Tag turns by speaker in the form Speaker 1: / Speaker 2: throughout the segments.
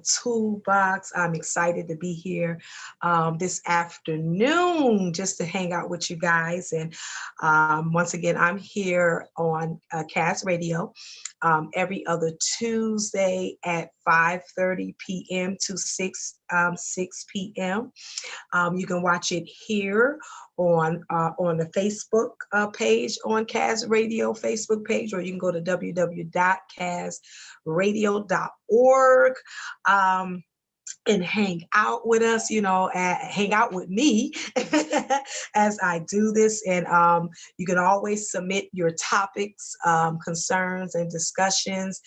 Speaker 1: Toolbox. I'm excited to be here this afternoon just to hang out with you guys. And once again, I'm here on Cast Radio every other Tuesday at 5:30 p.m. to 6 p.m. You can watch it here on the Facebook page on Kaz Radio Facebook page, or you can go to www.kazradio.org. Um, and hang out with us, hang out with me as I do this. And you can always submit your topics, concerns, and discussions.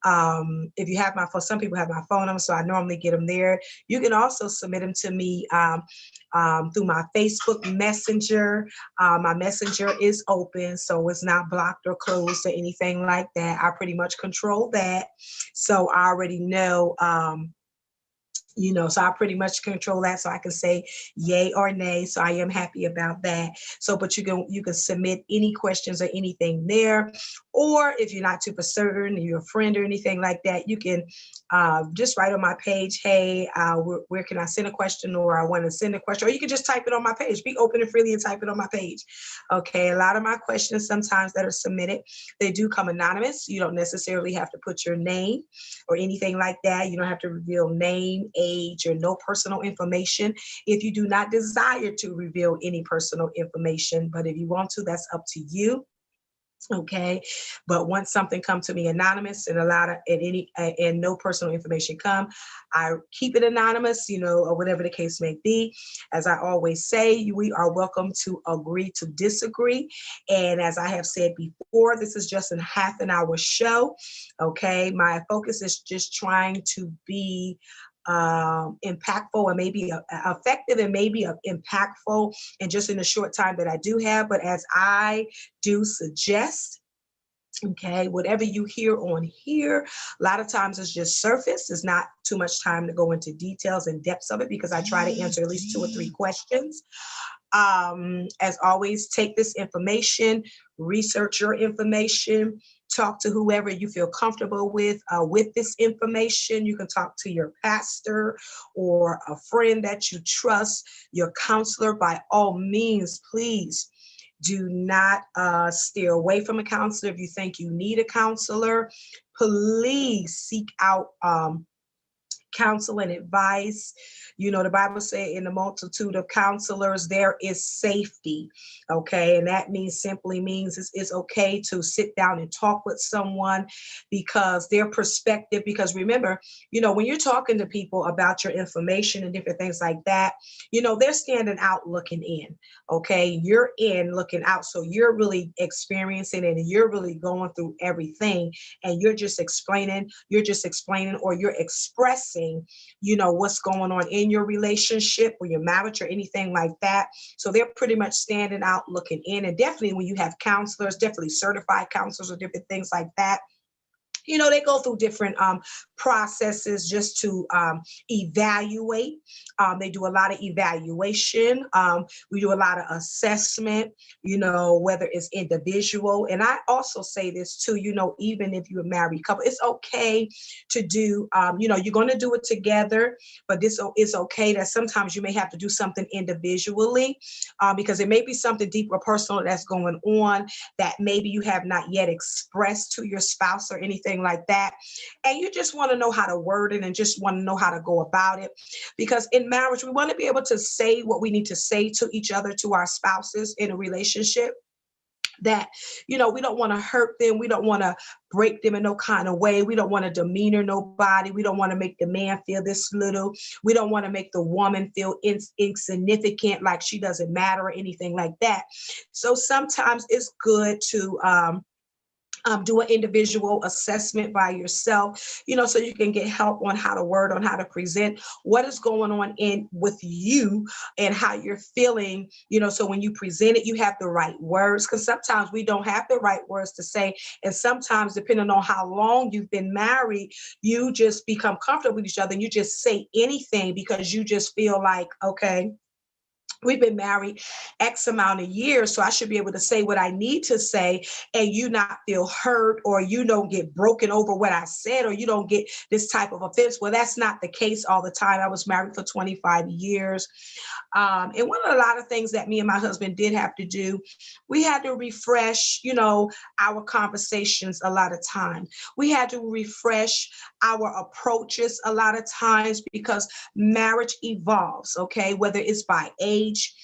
Speaker 1: If you have for some people have my phone number, so I normally get them there. You can also submit them to me through my Facebook Messenger. My Messenger is open, so it's not blocked or closed or anything like that. I pretty much control that. So I already know. So I pretty much control that, so I can say yay or nay. So I am happy about that. So, but you can submit any questions or anything there, or if you're not super certain, you're a friend or anything like that, you can just write on my page, hey, where can I send a question, or I want to send a question, or you can just type it on my page. Be open and freely and type it on my page. Okay, a lot of my questions sometimes that are submitted, they do come anonymous. You don't necessarily have to put your name or anything like that. You don't have to reveal name, age, or no personal information if you do not desire to reveal any personal information. But if you want to, that's up to you. Okay, but once something come to me anonymous and and no personal information come, I keep it anonymous, or whatever the case may be. As I always say, we are welcome to agree to disagree. And as I have said before, this is just a half an hour show. Okay, my focus is just trying to be impactful and maybe effective and maybe impactful, and just in the short time that I do have. But as I do suggest, okay, whatever you hear on here, a lot of times it's just surface. There's not too much time to go into details and depths of it, because I try to answer at least 2 or 3 questions. As always, take this information, research your information, talk to whoever you feel comfortable with this information. You can talk to your pastor or a friend that you trust, your counselor. By all means, please do not steer away from a counselor. If you think you need a counselor, please seek out counsel and advice. The Bible says in the multitude of counselors, there is safety. Okay. And that simply means it's okay to sit down and talk with someone, because their perspective, because remember, when you're talking to people about your information and different things like that, they're standing out looking in. Okay. You're in looking out. So you're really experiencing it, and you're really going through everything, and you're just explaining, or you're expressing, what's going on in your relationship or your marriage or anything like that. So they're pretty much standing out looking in. And definitely when you have counselors, definitely certified counselors or different things like that, they go through different processes just to evaluate. They do a lot of evaluation. We do a lot of assessment, whether it's individual. And I also say this too, even if you're a married couple, it's okay to do, you're going to do it together, but it's okay that sometimes you may have to do something individually, because it may be something deep or personal that's going on that maybe you have not yet expressed to your spouse or anything like that. And you just want to know how to word it and just want to know how to go about it. Because in marriage, we want to be able to say what we need to say to each other, to our spouses in a relationship, that, we don't want to hurt them. We don't want to break them in no kind of way. We don't want to demeanor nobody. We don't want to make the man feel this little. We don't want to make the woman feel insignificant, like she doesn't matter or anything like that. So sometimes it's good to do an individual assessment by yourself, so you can get help on how to word, on how to present what is going on with you and how you're feeling, so when you present it, you have the right words, because sometimes we don't have the right words to say. And sometimes, depending on how long you've been married, you just become comfortable with each other and you just say anything because you just feel like, okay, we've been married X amount of years, so I should be able to say what I need to say and you not feel hurt, or you don't get broken over what I said, or you don't get this type of offense. Well, that's not the case all the time. I was married for 25 years. And one of a lot of things that me and my husband did have to do, we had to refresh, our conversations a lot of times. We had to refresh our approaches a lot of times because marriage evolves, okay, whether it's by age,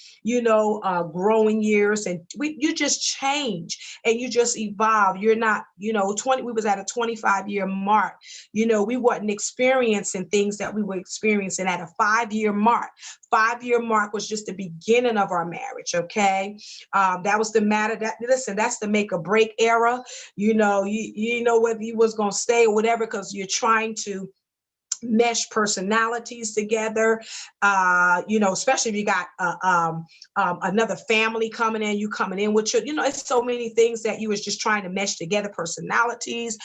Speaker 1: growing years, and you just change and you just evolve. You're not, 20, we was at a 25-year mark. We wasn't experiencing things that we were experiencing at a 5-year mark. 5-year mark was just the beginning of our marriage, okay? That was the matter. Listen, that's the make or break era. You know whether you was going to stay or whatever, because you're trying to mesh personalities together, especially if you got another family coming in, you coming in with your, it's so many things that you was just trying to mesh together, personalities,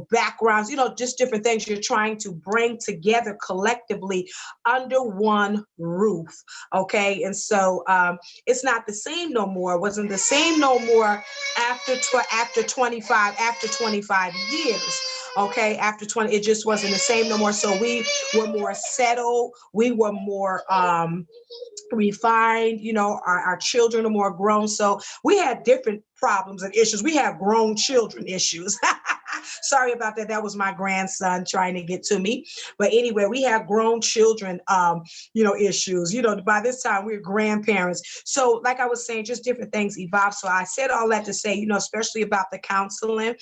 Speaker 1: backgrounds, just different things you're trying to bring together collectively under one roof. Okay. And so it's not the same no more. It wasn't the same no more after 25 years. Okay, after 20, it just wasn't the same no more. So we were more settled. We were more refined. Our children are more grown. So we had different problems and issues. We have grown children issues. Sorry about that. That was my grandson trying to get to me. But anyway, we have grown children, issues. By this time we're grandparents. So like I was saying, just different things evolve. So I said all that to say, especially about the counseling,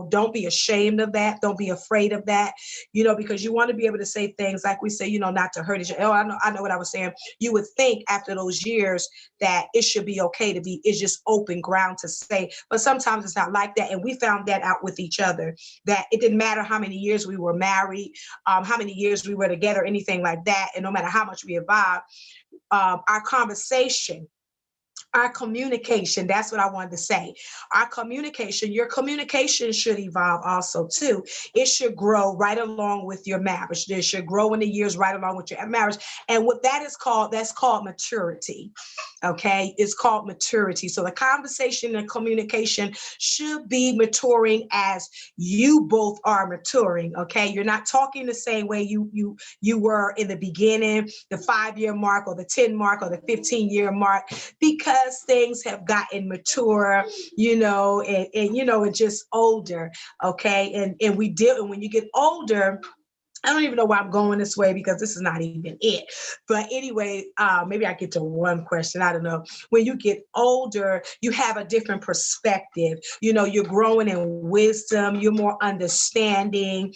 Speaker 1: don't be ashamed of that. Don't be afraid of that, because you want to be able to say things like we say, not to hurt each other. Oh, I know what I was saying. You would think after those years that it should be okay to be, it's just open ground to say, but sometimes it's not like that. And we found that out with each other, that it didn't matter how many years we were married, how many years we were together, anything like that. And no matter how much we evolved, our conversation, our communication, that's what I wanted to say. Our communication, your communication should evolve also too. It should grow right along with your marriage. It should grow in the years right along with your marriage. And what that is called, that's called maturity. Okay, it's called maturity. So the conversation and communication should be maturing as you both are maturing. Okay, you're not talking the same way you were in the beginning, the 5-year mark or the 10 mark or the 15-year mark, because things have gotten mature, and just older. Okay, and we deal. And when you get older, I don't even know why I'm going this way, because this is not even it. But anyway, maybe I get to one question. I don't know. When you get older, you have a different perspective. You're growing in wisdom. You're more understanding.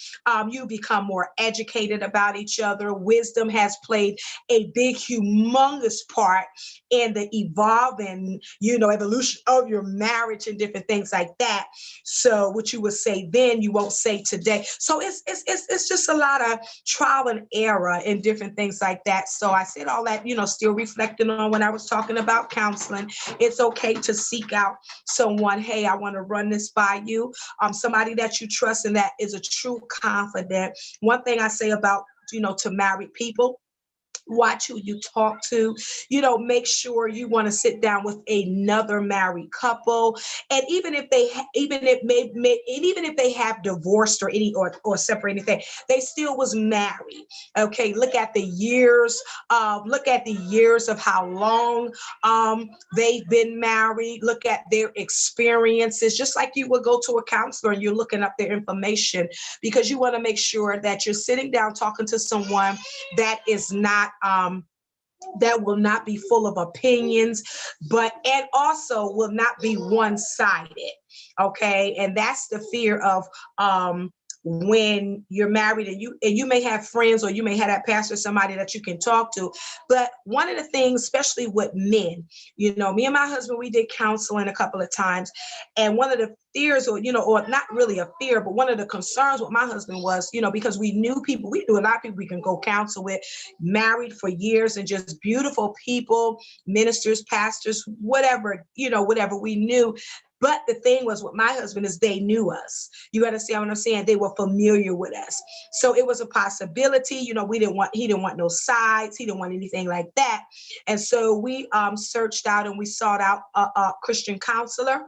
Speaker 1: You become more educated about each other. Wisdom has played a big, humongous part in the evolving, evolution of your marriage and different things like that. So what you would say then, you won't say today. So it's just a lot of trial and error and different things like that. So I said all that, still reflecting on when I was talking about counseling. It's okay to seek out someone. Hey, I want to run this by you. Somebody that you trust and that is a true confidant. One thing I say about, to married people, watch who you talk to. Make sure you want to sit down with another married couple, and even if they have divorced or separate anything, they still was married. Okay, look at the years of how long they've been married. Look at their experiences, just like you would go to a counselor and you're looking up their information, because you want to make sure that you're sitting down talking to someone that is not that will not be full of opinions, and also will not be one-sided. Okay, and that's the fear of when you're married, and you may have friends, or you may have that pastor, somebody that you can talk to. But one of the things, especially with men, me and my husband, we did counseling a couple of times, and one of the fears, or not really a fear, but one of the concerns with my husband was, because we knew a lot of people we can go counsel with, married for years, and just beautiful people, ministers, pastors, whatever we knew. But the thing was with my husband is they knew us. You understand what I'm saying? They were familiar with us. So it was a possibility. He didn't want no sides. He didn't want anything like that. And so we searched out and we sought out a Christian counselor.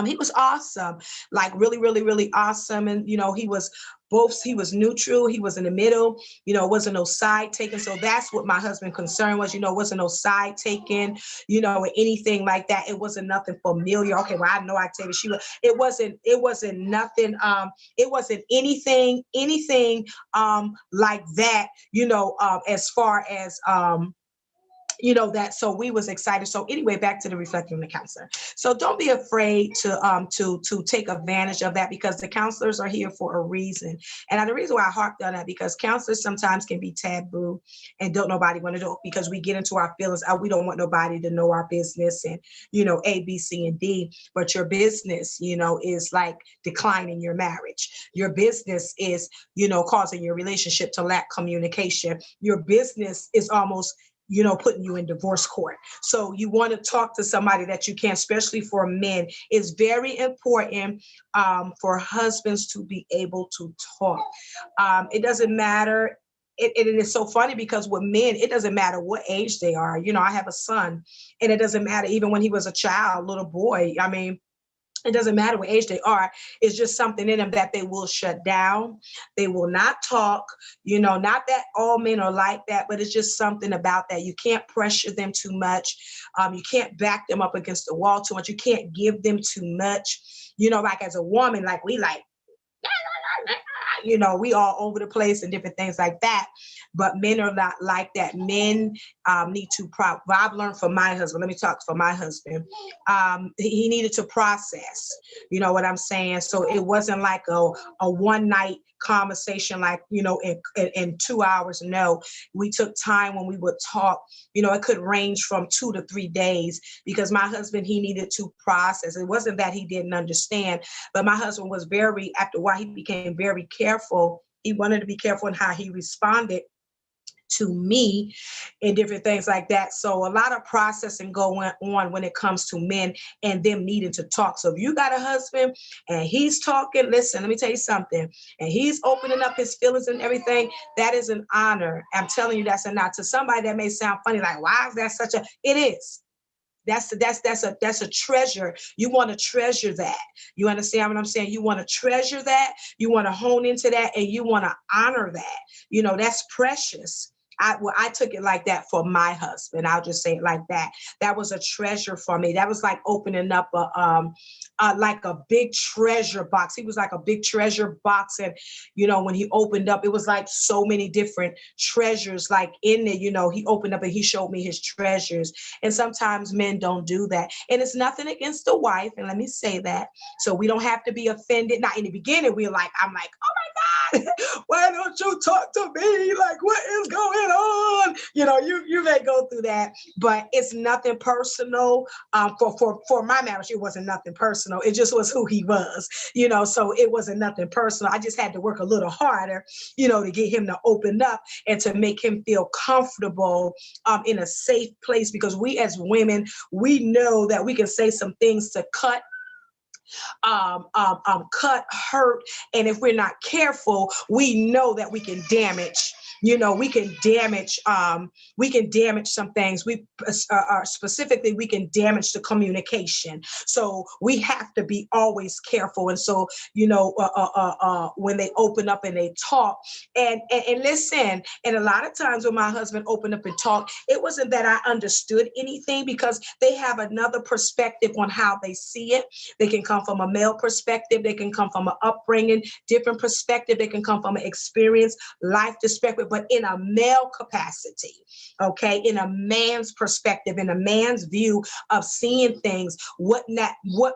Speaker 1: He was awesome, like really, really, really awesome. And, he was neutral. He was in the middle, wasn't no side taken. So that's what my husband's concern was, wasn't no side taken, or anything like that. It wasn't nothing familiar. Okay, well, I know Octavia, it wasn't nothing. It wasn't anything like that, as far as, that. So we was excited. So anyway, back to the reflecting on the counselor. So don't be afraid to take advantage of that, because the counselors are here for a reason. And the reason why I harped on that, because counselors sometimes can be taboo and don't nobody want to do it, because we get into our feelings. We don't want nobody to know our business and, A, B, C, and D. But your business, is like declining your marriage. Your business is, causing your relationship to lack communication. Your business is almost putting you in divorce court. So you want to talk to somebody that you can, especially for men. It's very important for husbands to be able to talk. It doesn't matter. It is so funny, because with men, it doesn't matter what age they are. I have a son, and it doesn't matter even when he was a child, little boy. I mean, it doesn't matter what age they are. It's just something in them that they will shut down. They will not talk, not that all men are like that, but it's just something about that. You can't pressure them too much. You can't back them up against the wall too much. You can't give them too much. Like as a woman, like we like, we all over the place and different things like that. But men are not like that. Men need to, I've learned from my husband, let me talk for my husband. He needed to process, what I'm saying? So it wasn't like a one night conversation, like, in 2 hours. No, we took time when we would talk. It could range from 2 to 3 days, because my husband, he needed to process. It wasn't that he didn't understand, but my husband was after a while, he became very careful. He wanted to be careful in how he responded to me and different things like that. So a lot of processing going on when it comes to men and them needing to talk. So if you got a husband and he's talking, listen, let me tell you something, and he's opening up his feelings and everything, that is an honor. I'm telling you, that's an honor. To somebody that may sound funny, like, why is that such a, it is. That's a treasure. You want to treasure that. You understand what I'm saying? You want to treasure that. You want to hone into that, and you want to honor that. That's precious. I took it like that for my husband. I'll just say it like that. That was a treasure for me. That was like opening up like a big treasure box. He was like a big treasure box. And, when he opened up, it was like so many different treasures like in there. He opened up and he showed me his treasures. And sometimes men don't do that. And it's nothing against the wife. And let me say that. So we don't have to be offended. Now, in the beginning, I'm like, oh my God, why don't you talk to me? Like, what is going on? You may go through that, but it's nothing personal. For my marriage, it wasn't nothing personal. It just was who he was, so it wasn't nothing personal. I just had to work a little harder, to get him to open up and to make him feel comfortable in a safe place, because we as women, we know that we can say some things to cut, hurt. And if we're not careful, we know that we can damage. We can damage some things. Specifically, we can damage the communication. So we have to be always careful. And so, when they open up and they talk and listen, and a lot of times when my husband opened up and talked, it wasn't that I understood anything, because they have another perspective on how they see it. They can come from a male perspective. They can come from an upbringing, different perspective. They can come from an experience, life perspective, but in a male capacity, okay, in a man's perspective, in a man's view of seeing things, what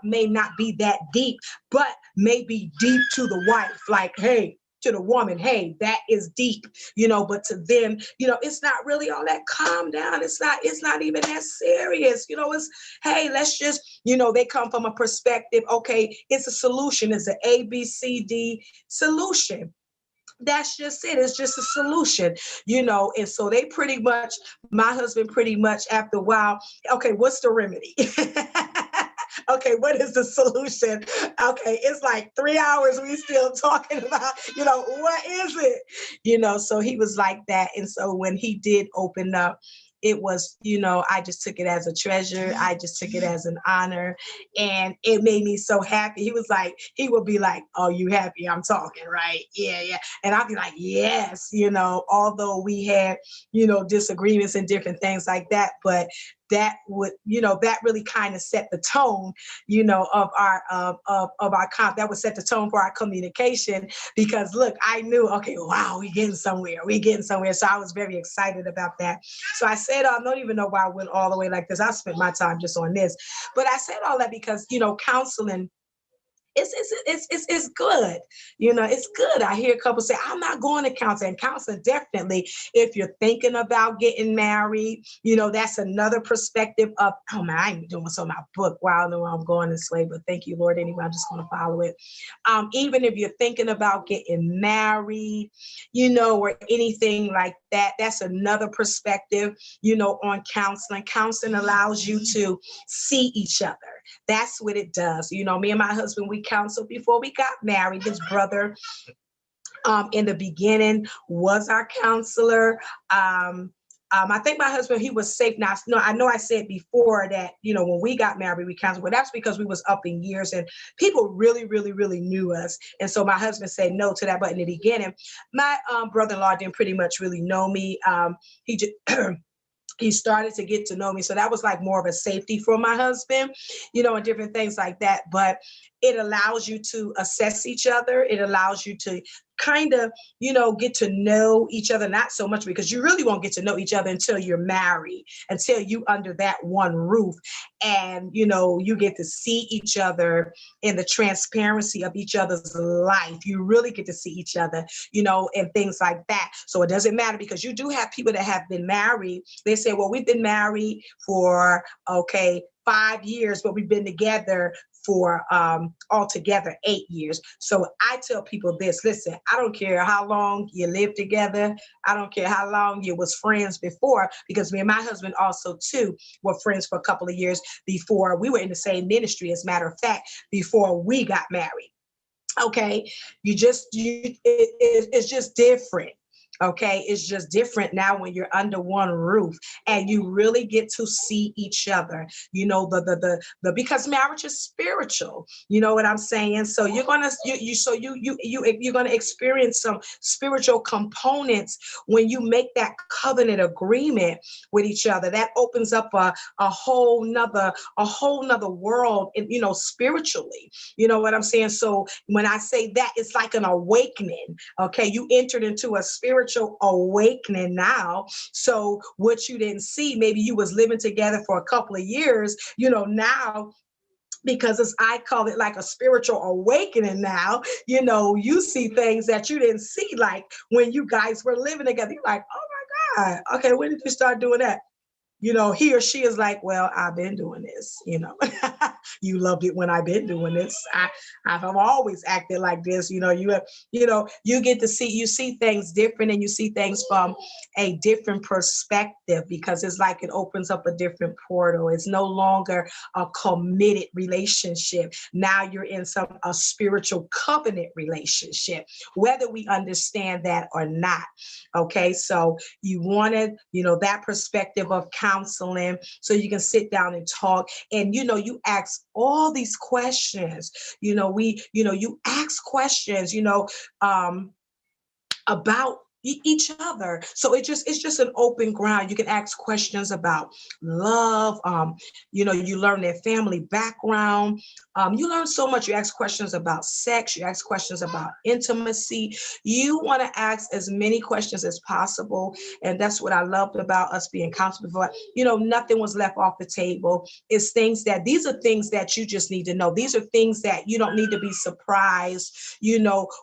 Speaker 1: may not be that deep, but may be deep to the wife, like, hey, to the woman, hey, that is deep, but to them, it's not really all that. Calm down. It's not even that serious. It's, hey, let's just, they come from a perspective. Okay, it's a solution. It's an ABCD solution. That's just it. It's just a solution, and so my husband pretty much after a while, okay, what's the remedy? Okay, what is the solution? Okay, it's like 3 hours. We still talking about, what is it? So he was like that. And so when he did open up, it was, I just took it as a treasure. I just took it as an honor. And it made me so happy. He would be like, oh, you happy? I'm talking, right? Yeah, yeah. And I'd be like, yes, although we had, disagreements and different things like that. But that would, that really kind of set the tone, of our that would set the tone for our communication. Because look, I knew, okay, wow, we're getting somewhere. We're getting somewhere. So I was very excited about that. So I said, I don't even know why I went all the way like this. I spent my time just on this. But I said all that because, counseling, it's good. It's good. I hear couples say, I'm not going to counseling. Counseling, definitely, if you're thinking about getting married, that's another perspective of, oh man, I ain't doing so my book. Wow, I know where I'm going this way, but thank you, Lord. Anyway, I'm just going to follow it. Even if you're thinking about getting married, or anything like that, that's another perspective, on counseling. Counseling allows you to see each other. That's what it does. Me and my husband, we counseled before we got married. His brother, in the beginning, was our counselor. I think my husband, he was safe now. No, I know I said before that, when we got married, we counseled, but that's because we was up in years and people really, really, really knew us. And so my husband said no to that. But in the beginning, my brother-in-law didn't pretty much really know me. He just he started to get to know me. So that was like more of a safety for my husband, and different things like that. But it allows you to assess each other. It allows you to kind of, get to know each other, not so much because you really won't get to know each other until you're married, until you under that one roof. And, you get to see each other in the transparency of each other's life. You really get to see each other, and things like that. So it doesn't matter because you do have people that have been married. They say, well, we've been married for, 5 years, but we've been together for altogether 8 years. So I tell people this, listen, I don't care how long you live together. I don't care how long you was friends before, because me and my husband also too were friends for a couple of years before we were in the same ministry. As a matter of fact, before we got married. Okay. It's just different. Okay, it's just different now when you're under one roof and you really get to see each other. Because marriage is spiritual. You know what I'm saying? So you're gonna you're gonna experience some spiritual components when you make that covenant agreement with each other. That opens up a whole nother world, spiritually. You know what I'm saying? So when I say that, it's like an awakening. Okay, you entered into a spiritual awakening now. So what you didn't see, maybe you was living together for a couple of years, now, because I call it like a spiritual awakening now, you see things that you didn't see, like when you guys were living together. You're like, oh my God, okay, when did you start doing that? He or she is like, well, I've been doing this, you loved it when I've been doing this. I've always acted like this, you get to you see things different, and you see things from a different perspective, because it's like it opens up a different portal. It's no longer a committed relationship. Now you're in a spiritual covenant relationship, whether we understand that or not. Okay. So you wanted, that perspective of counseling, so you can sit down and talk, and you ask all these questions. You ask questions, about each other. So it's just an open ground. You can ask questions about love. You learn their family background. You learn so much. You ask questions about sex. You ask questions about intimacy. You want to ask as many questions as possible. And that's what I loved about us being counseled before. Nothing was left off the table. These are things that you just need to know. These are things that you don't need to be surprised,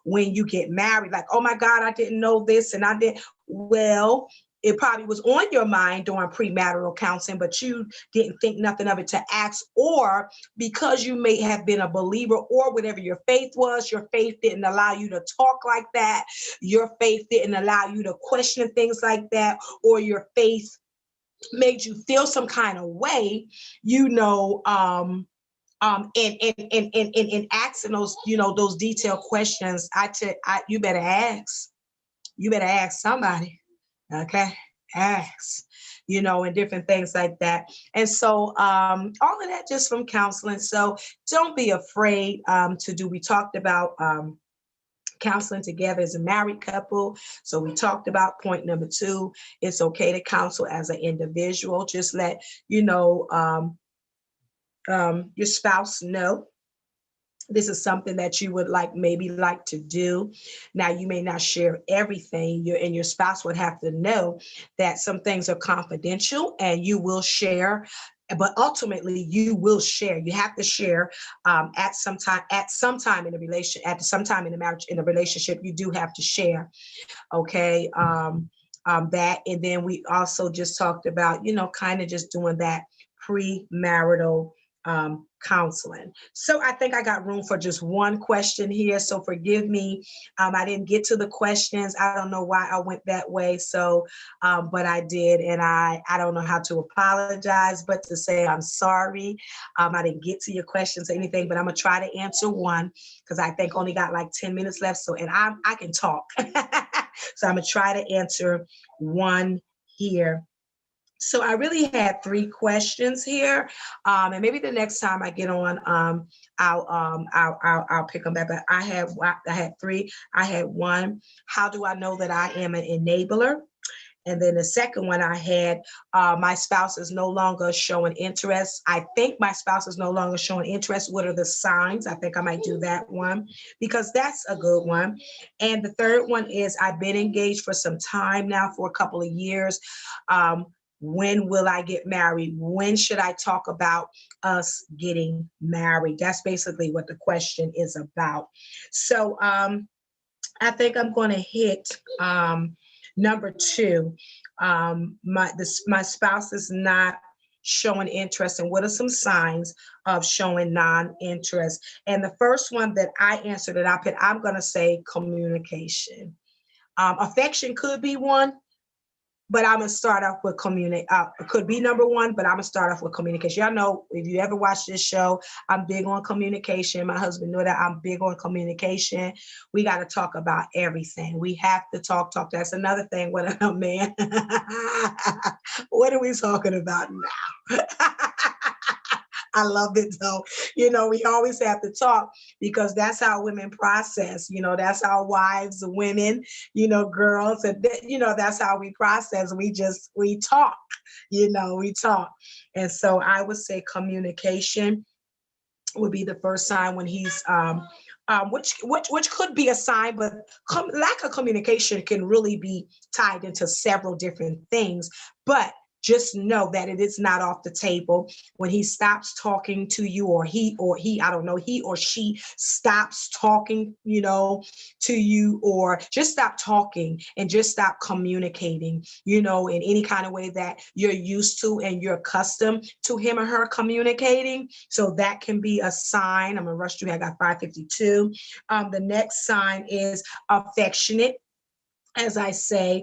Speaker 1: when you get married. Like, oh my God, I didn't know this. And I did. Well, it probably was on your mind during premarital counseling, but you didn't think nothing of it to ask, or because you may have been a believer, or whatever your faith was, your faith didn't allow you to talk like that. Your faith didn't allow you to question things like that, or your faith made you feel some kind of way, in asking those, those detailed questions, you better ask. You better ask somebody. Okay. Ask, and different things like that. And so all of that just from counseling. So don't be afraid we talked about counseling together as a married couple. So we talked about point number 2. It's okay to counsel as an individual. Just let, your spouse know this is something that you would maybe like to do. Now, you may not share everything. Your spouse would have to know that some things are confidential and you will share, but ultimately you will share. You have to share at some time in the marriage, in a relationship, you do have to share. Okay. That, and then we also just talked about, kind of just doing that premarital counseling. So I think I got room for just one question here. So forgive me. I didn't get to the questions. I don't know why I went that way. So, but I did. And I don't know how to apologize, but to say I'm sorry. I didn't get to your questions or anything, but I'm going to try to answer one because I think only got 10 minutes left. So, and I can talk. So I'm going to try to answer one here. So I really had 3 questions here, and maybe the next time I get on, I'll pick them back. But I had 3. I had 1. How do I know that I am an enabler? And then the second one I had, my spouse is no longer showing interest. I think my spouse is no longer showing interest. What are the signs? I think I might do that one because that's a good one. And the third one is I've been engaged for some time now, for a couple of years. When will I get married? When should I talk about us getting married? That's basically what the question is about. So I think I'm going to hit number 2. My spouse is not showing interest, and what are some signs of showing non-interest? And the first one that I answered that I'm going to say communication. Affection could be one. But I'm going to start off with it could be number 1, but I'm going to start off with communication. Y'all know, if you ever watch this show, I'm big on communication. My husband knew that I'm big on communication. We got to talk about everything. We have to talk. That's another thing with a man. What are we talking about now? I love it though. We always have to talk because that's how women process. That's how wives, women, girls, and that's how we process. We talk. We talk. And so I would say communication would be the first sign when he's which could be a sign, but lack of communication can really be tied into several different things. But just know that it is not off the table when he stops talking to you, or he or she stops talking, to you, or just stop talking and just stop communicating, in any kind of way that you're used to and you're accustomed to him or her communicating. So that can be a sign. I'm gonna rush through. I got 5:52. The next sign is affectionate. As I say,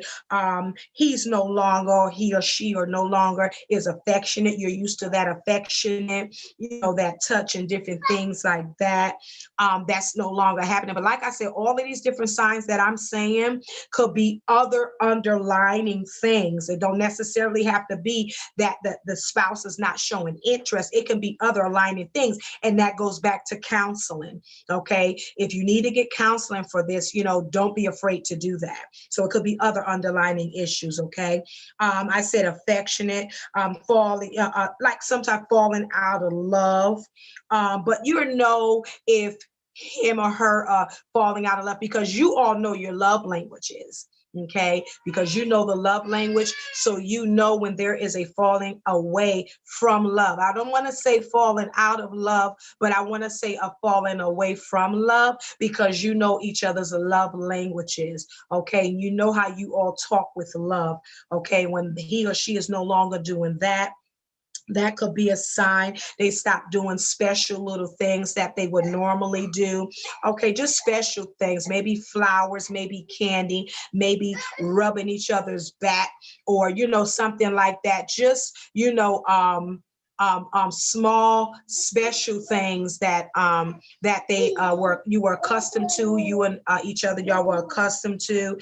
Speaker 1: he or she no longer is affectionate. You're used to that affectionate, that touch and different things like that. That's no longer happening. But like I said, all of these different signs that I'm saying could be other underlining things. It don't necessarily have to be that the spouse is not showing interest. It can be other aligning things. And that goes back to counseling. Okay. If you need to get counseling for this, don't be afraid to do that. So it could be other underlining issues, okay? I said affectionate, falling, sometimes falling out of love. But if him or her falling out of love, because you all know your love languages. Okay, because the love language, so when there is a falling away from love. I don't want to say falling out of love, but I want to say a falling away from love, because each other's love languages. Okay, you know how you all talk with love. Okay, when he or she is no longer doing that. That could be a sign they stop doing special little things that they would normally do. Okay, just special things, maybe flowers, maybe candy, maybe rubbing each other's back, or, something like that. Just, small special things that that you were accustomed to, you and each other, y'all were accustomed to.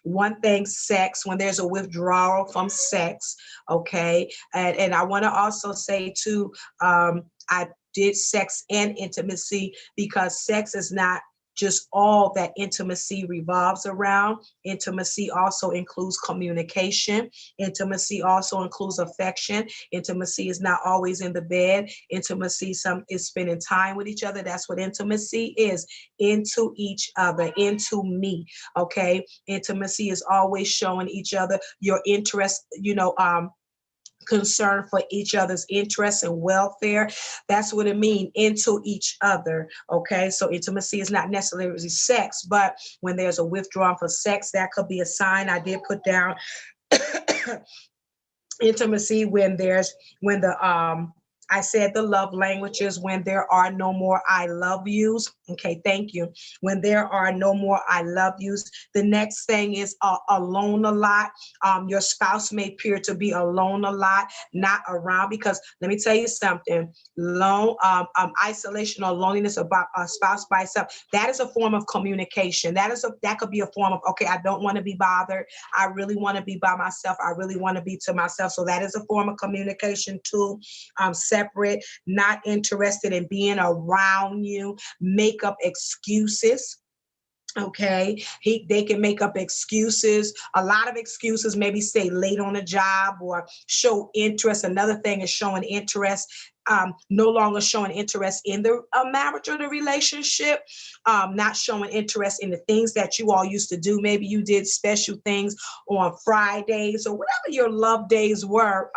Speaker 1: One thing, sex, when there's a withdrawal from sex, okay. And I want to also say too, I did sex and intimacy, because sex is not just all that intimacy revolves around. Intimacy also includes communication. Intimacy also includes affection. Intimacy is not always in the bed. Intimacy is spending time with each other. That's what intimacy is. Into each other, into me. Okay. Intimacy is always showing each other your interest, concern for each other's interests and welfare. That's what it means, into each other. Okay, so intimacy is not necessarily sex, but when there's a withdrawal for sex, that could be a sign. I did put down intimacy when I said the love languages, when there are no more I love yous. Okay, thank you. When there are no more I love yous. The next thing is alone a lot. Your spouse may appear to be alone a lot, not around, because let me tell you something. Isolation or loneliness about a spouse by itself, that is a form of communication. That could be a form of, okay, I don't want to be bothered. I really want to be by myself. I really want to be to myself. So that is a form of communication too. Separate, not interested in being around you, make up excuses. Okay, they can make up excuses, a lot of excuses, maybe stay late on a job or show interest. Another thing is showing interest, no longer showing interest in the marriage or the relationship, not showing interest in the things that you all used to do. Maybe you did special things on Fridays or whatever your love days were.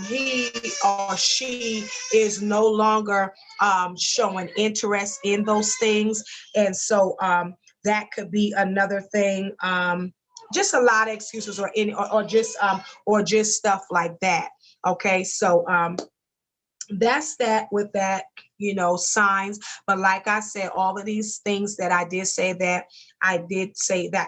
Speaker 1: He or she is no longer showing interest in those things. And so that could be another thing. Just a lot of excuses or just stuff like that. Okay, so that's that with that, signs. But like I said, all of these things that I did say that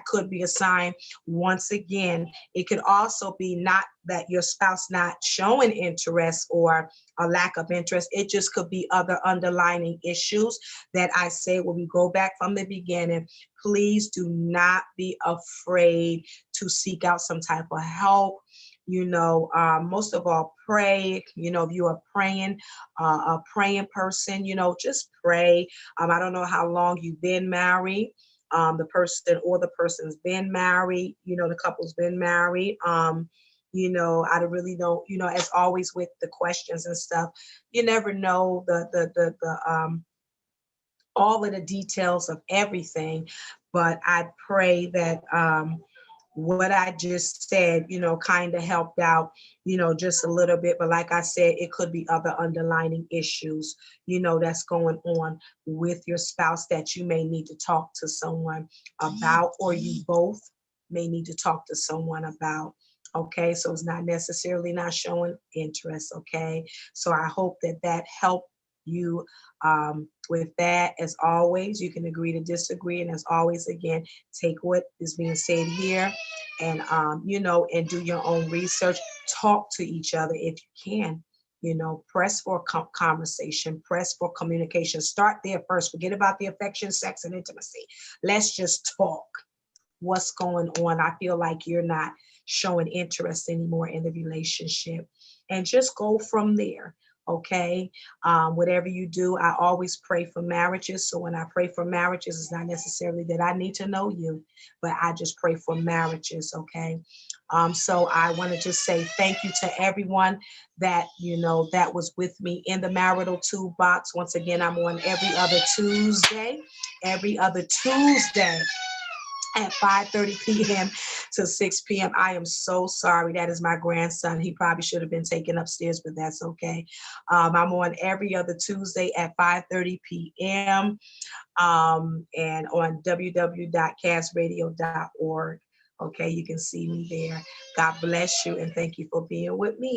Speaker 1: could be a sign. Once again, it could also be not that your spouse not showing interest or a lack of interest. It just could be other underlying issues that I say when we go back from the beginning. Please do not be afraid to seek out some type of help. Most of all, pray. If you are praying, a praying person, just pray. I don't know how long you've been married. The person's been married, the couple's been married. I really don't, as always with the questions and stuff, you never know all of the details of everything. But I pray that, what I just said, kind of helped out, just a little bit. But like I said, it could be other underlying issues, that's going on with your spouse that you may need to talk to someone about, or you both may need to talk to someone about. Okay, so it's not necessarily not showing interest. Okay, so I hope that helped you with that. As always, you can agree to disagree, and as always, again, take what is being said here and and do your own research. Talk to each other if you can. Press for conversation, press for communication. Start there first. Forget about the affection, sex, and intimacy. Let's just talk. What's going on? I feel like you're not showing interest anymore in the relationship, and just go from there. Okay. Whatever you do, I always pray for marriages. So when I pray for marriages, it's not necessarily that I need to know you, but I just pray for marriages. Okay. So I want to just say thank you to everyone that, that was with me in the Marital Toolbox. Once again, I'm on every other Tuesday at 5:30 p.m. to 6 p.m. I am so sorry. That is my grandson. He probably should have been taken upstairs, but that's okay. I'm on every other Tuesday at 5:30 p.m. And on www.casradio.org. Okay, you can see me there. God bless you, and thank you for being with me.